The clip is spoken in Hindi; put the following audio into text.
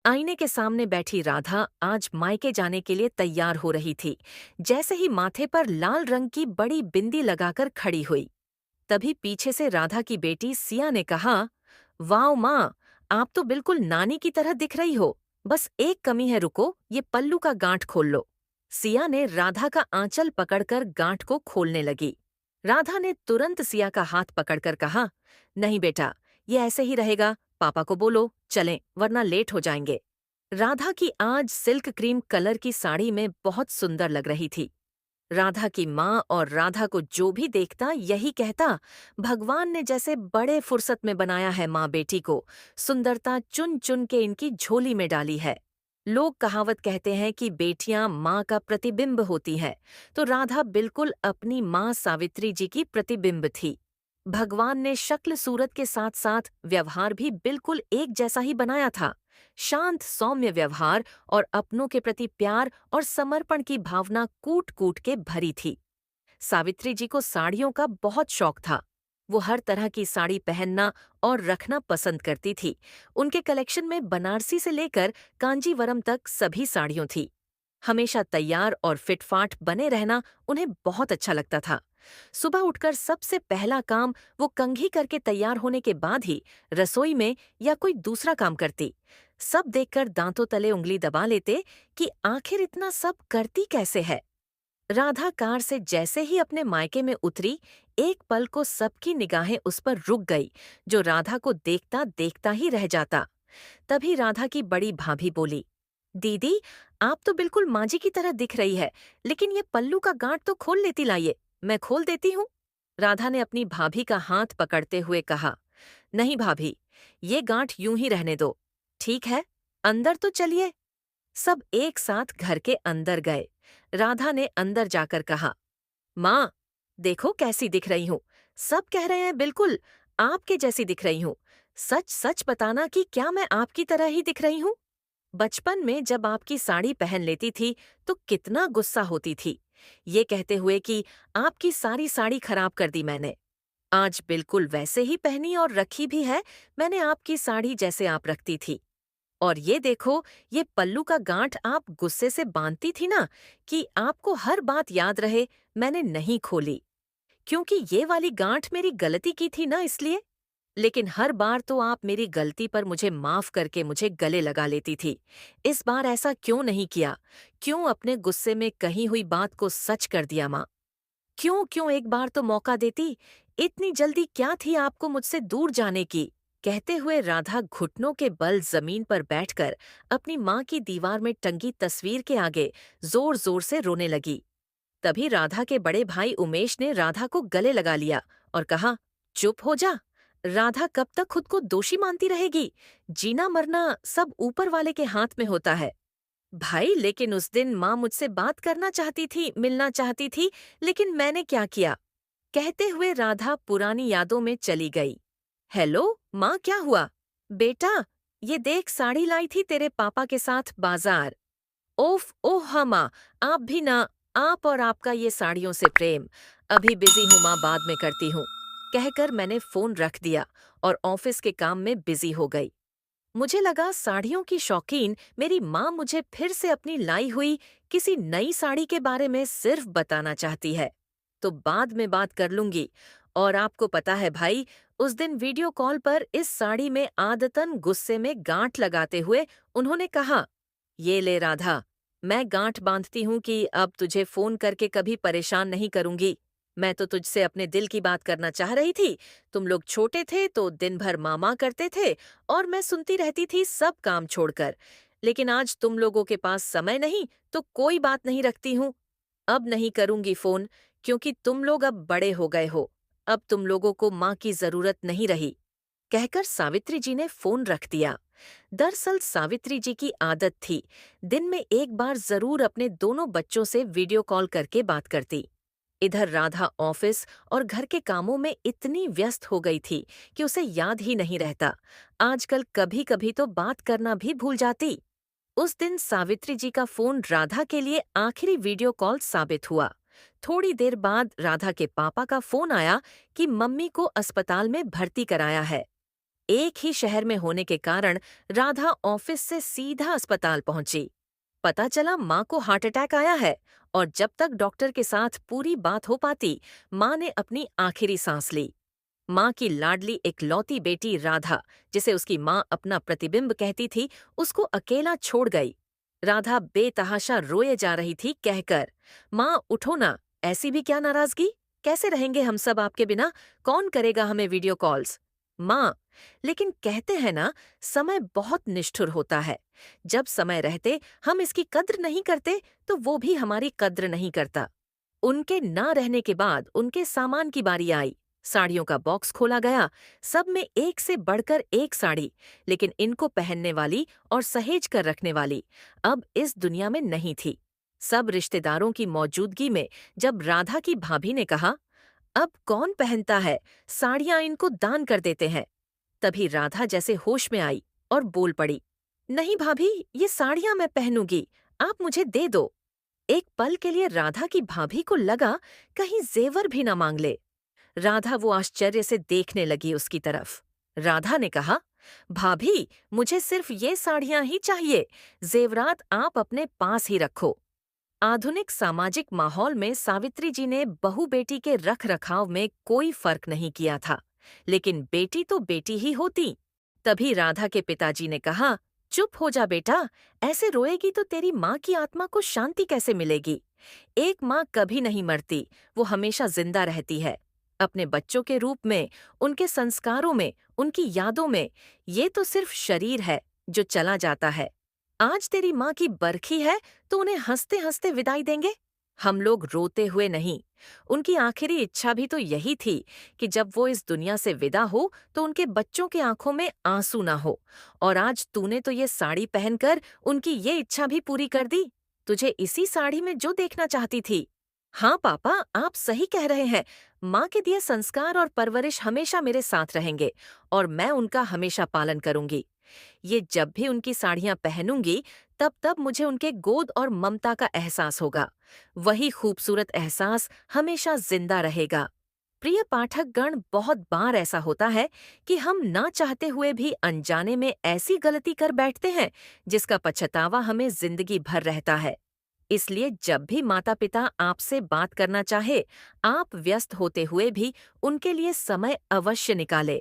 आईने के सामने बैठी राधा आज मायके जाने के लिए तैयार हो रही थी। जैसे ही माथे पर लाल रंग की बड़ी बिंदी लगाकर खड़ी हुई, तभी पीछे से राधा की बेटी सिया ने कहा, वाओ माँ, आप तो बिल्कुल नानी की तरह दिख रही हो। बस एक कमी है, रुको, ये पल्लू का गांठ खोल लो। सिया ने राधा का आंचल पकड़कर गांठ को खोलने लगी। राधा ने तुरंत सिया का हाथ पकड़कर कहा, नहीं बेटा, ये ऐसे ही रहेगा। पापा को बोलो चलें, वरना लेट हो जाएंगे। राधा की आज सिल्क क्रीम कलर की साड़ी में बहुत सुंदर लग रही थी। राधा की माँ और राधा को जो भी देखता यही कहता, भगवान ने जैसे बड़े फुर्सत में बनाया है माँ बेटी को, सुंदरता चुन चुन के इनकी झोली में डाली है। लोग कहावत कहते हैं कि बेटियां माँ का प्रतिबिंब होती है, तो राधा बिल्कुल अपनी माँ सावित्री जी की प्रतिबिंब थी। भगवान ने शक्ल सूरत के साथ साथ व्यवहार भी बिल्कुल एक जैसा ही बनाया था। शांत सौम्य व्यवहार और अपनों के प्रति प्यार और समर्पण की भावना कूट कूट के भरी थी। सावित्री जी को साड़ियों का बहुत शौक था। वो हर तरह की साड़ी पहनना और रखना पसंद करती थी। उनके कलेक्शन में बनारसी से लेकर कांजीवरम तक सभी साड़ियों थी। हमेशा तैयार और फिटफाट बने रहना उन्हें बहुत अच्छा लगता था। सुबह उठकर सबसे पहला काम वो कंघी करके तैयार होने के बाद ही रसोई में या कोई दूसरा काम करती। सब देखकर दांतों तले उंगली दबा लेते कि आखिर इतना सब करती कैसे है। राधा कार से जैसे ही अपने मायके में उतरी, एक पल को सबकी निगाहें उस पर रुक गई, जो राधा को देखता देखता ही रह जाता। तभी राधा की बड़ी भाभी बोली, दीदी, आप तो बिल्कुल माँ जी की तरह दिख रही है, लेकिन ये पल्लू का गांठ तो खोल लेती, लाइए, मैं खोल देती हूँ। राधा ने अपनी भाभी का हाथ पकड़ते हुए कहा, नहीं भाभी, ये गांठ यूं ही रहने दो। ठीक है, अंदर तो चलिए। सब एक साथ घर के अंदर गए। राधा ने अंदर जाकर कहा, माँ, देखो कैसी दिख रही हूँ। सब कह रहे हैं बिल्कुल आपके जैसी दिख रही हूँ। सच सच बताना कि क्या मैं आपकी तरह ही दिख रही हूँ? बचपन में जब आपकी साड़ी पहन लेती थी तो कितना गुस्सा होती थी, ये कहते हुए कि आपकी सारी साड़ी खराब कर दी मैंने। आज बिल्कुल वैसे ही पहनी और रखी भी है मैंने आपकी साड़ी जैसे आप रखती थी। और ये देखो, ये पल्लू का गांठ आप गुस्से से बांधती थी ना, कि आपको हर बात याद रहे, मैंने नहीं खोली। क्योंकि ये वाली गांठ मेरी गलती की थी ना, इसलिए। लेकिन हर बार तो आप मेरी गलती पर मुझे माफ करके मुझे गले लगा लेती थी। इस बार ऐसा क्यों नहीं किया? क्यों अपने गुस्से में कही हुई बात को सच कर दिया माँ? क्यों क्यों एक बार तो मौका देती? इतनी जल्दी क्या थी आपको मुझसे दूर जाने की? कहते हुए राधा घुटनों के बल जमीन पर बैठकर अपनी माँ की दीवार में टंगी तस्वीर के आगे जोर जोर से रोने लगी। तभी राधा के बड़े भाई उमेश ने राधा को गले लगा लिया और कहा, चुप हो जा। राधा कब तक खुद को दोषी मानती रहेगी? जीना मरना सब ऊपर वाले के हाथ में होता है। भाई, लेकिन उस दिन माँ मुझसे बात करना चाहती थी, मिलना चाहती थी, लेकिन मैंने क्या किया? कहते हुए राधा पुरानी यादों में चली गई। हेलो माँ, क्या हुआ? बेटा, ये देख, साड़ी लाई थी तेरे पापा के साथ बाजार। ओफ ओह हाँ माँ, आप भी ना। आप और आपका ये साड़ियों से प्रेम। अभी बिजी हूँ माँ, बाद में करती हूँ। कहकर मैंने फोन रख दिया और ऑफिस के काम में बिजी हो गई। मुझे लगा साड़ियों की शौकीन मेरी माँ मुझे फिर से अपनी लाई हुई किसी नई साड़ी के बारे में सिर्फ बताना चाहती है। तो बाद में बात कर लूंगी। और आपको पता है भाई, उस दिन वीडियो कॉल पर इस साड़ी में आदतन गुस्से में गांठ लगाते हुए उन्होंने कहा, ये ले राधा, मैं गांठ बांधती हूँ कि अब तुझे फोन करके कभी परेशान नहीं करूंगी। मैं तो तुझसे अपने दिल की बात करना चाह रही थी। तुम लोग छोटे थे तो दिन भर मामा करते थे और मैं सुनती रहती थी सब काम छोड़कर। लेकिन आज तुम लोगों के पास समय नहीं तो कोई बात नहीं रखती हूँ। अब नहीं करूंगी फोन, क्योंकि तुम लोग अब बड़े हो गए हो। अब तुम लोगों को माँ की जरूरत नहीं रही। कहकर सावित्री जी ने फोन रख दिया। दरअसल सावित्री जी की आदत थी, दिन में एक बार जरूर अपने दोनों बच्चों से वीडियो कॉल करके बात करती। इधर राधा ऑफिस और घर के कामों में इतनी व्यस्त हो गई थी कि उसे याद ही नहीं रहता। आजकल कभी कभी तो बात करना भी भूल जाती। उस दिन सावित्री जी का फोन राधा के लिए आखिरी वीडियो कॉल साबित हुआ। थोड़ी देर बाद राधा के पापा का फोन आया कि मम्मी को अस्पताल में भर्ती कराया है। एक ही शहर में होने के कारण राधा ऑफिस से सीधा अस्पताल पहुंची। पता चला माँ को हार्ट अटैक आया है और जब तक डॉक्टर के साथ पूरी बात हो पाती, माँ ने अपनी आखिरी सांस ली। माँ की लाडली इकलौती बेटी राधा, जिसे उसकी माँ अपना प्रतिबिंब कहती थी, उसको अकेला छोड़ गई। राधा बेतहाशा रोए जा रही थी कहकर, माँ उठो ना, ऐसी भी क्या नाराजगी? कैसे रहेंगे हम सब आपके बिना? कौन करेगा हमें वीडियो कॉल्स? माँ, लेकिन कहते हैं ना, समय बहुत निष्ठुर होता है। जब समय रहते हम इसकी कद्र नहीं करते, तो वो भी हमारी कद्र नहीं करता। उनके ना रहने के बाद उनके सामान की बारी आई। साड़ियों का बॉक्स खोला गया, सब में एक से बढ़कर एक साड़ी, लेकिन इनको पहनने वाली और सहेज कर रखने वाली अब इस दुनिया में नहीं थी। सब रिश्तेदारों की मौजूदगी में जब राधा की भाभी ने कहा, अब कौन पहनता है, साड़ियां इनको दान कर देते हैं, तभी राधा जैसे होश में आई और बोल पड़ी, नहीं भाभी, ये साड़ियां मैं पहनूंगी, आप मुझे दे दो। एक पल के लिए राधा की भाभी को लगा कहीं जेवर भी न मांग ले। राधा वो आश्चर्य से देखने लगी उसकी तरफ। राधा ने कहा, भाभी, मुझे सिर्फ ये साड़ियां ही चाहिए, जेवरात आप अपने पास ही रखो। आधुनिक सामाजिक माहौल में सावित्री जी ने बहू बेटी के रख रखाव में कोई फर्क नहीं किया था, लेकिन बेटी तो बेटी ही होती। तभी राधा के पिताजी ने कहा, चुप हो जा बेटा, ऐसे रोएगी तो तेरी माँ की आत्मा को शांति कैसे मिलेगी? एक माँ कभी नहीं मरती, वो हमेशा जिंदा रहती है, अपने बच्चों के रूप में, उनके संस्कारों में, उनकी यादों में। ये तो सिर्फ शरीर है जो चला जाता है। आज तेरी माँ की बरखी है तो उन्हें हंसते हंसते विदाई देंगे? हम लोग रोते हुए नहीं। उनकी आखिरी इच्छा भी तो यही थी कि जब वो इस दुनिया से विदा हो तो उनके बच्चों के आंखों में आंसू ना हो। और आज तूने तो ये साड़ी पहनकर उनकी ये इच्छा भी पूरी कर दी। तुझे इसी साड़ी में जो देखना चाहती थी। हाँ पापा, आप सही कह रहे हैं। माँ के दिए संस्कार और परवरिश हमेशा मेरे साथ रहेंगे और मैं उनका हमेशा पालन करूंगी। ये जब भी उनकी साड़ियां पहनूंगी, तब तब मुझे उनके गोद और ममता का एहसास होगा। वही खूबसूरत एहसास हमेशा जिंदा रहेगा। प्रिय पाठक गण, बहुत बार ऐसा होता है कि हम ना चाहते हुए भी अनजाने में ऐसी गलती कर बैठते हैं जिसका पछतावा हमें जिंदगी भर रहता है। इसलिए जब भी माता पिता आपसे बात करना चाहे, आप व्यस्त होते हुए भी उनके लिए समय अवश्य निकालें।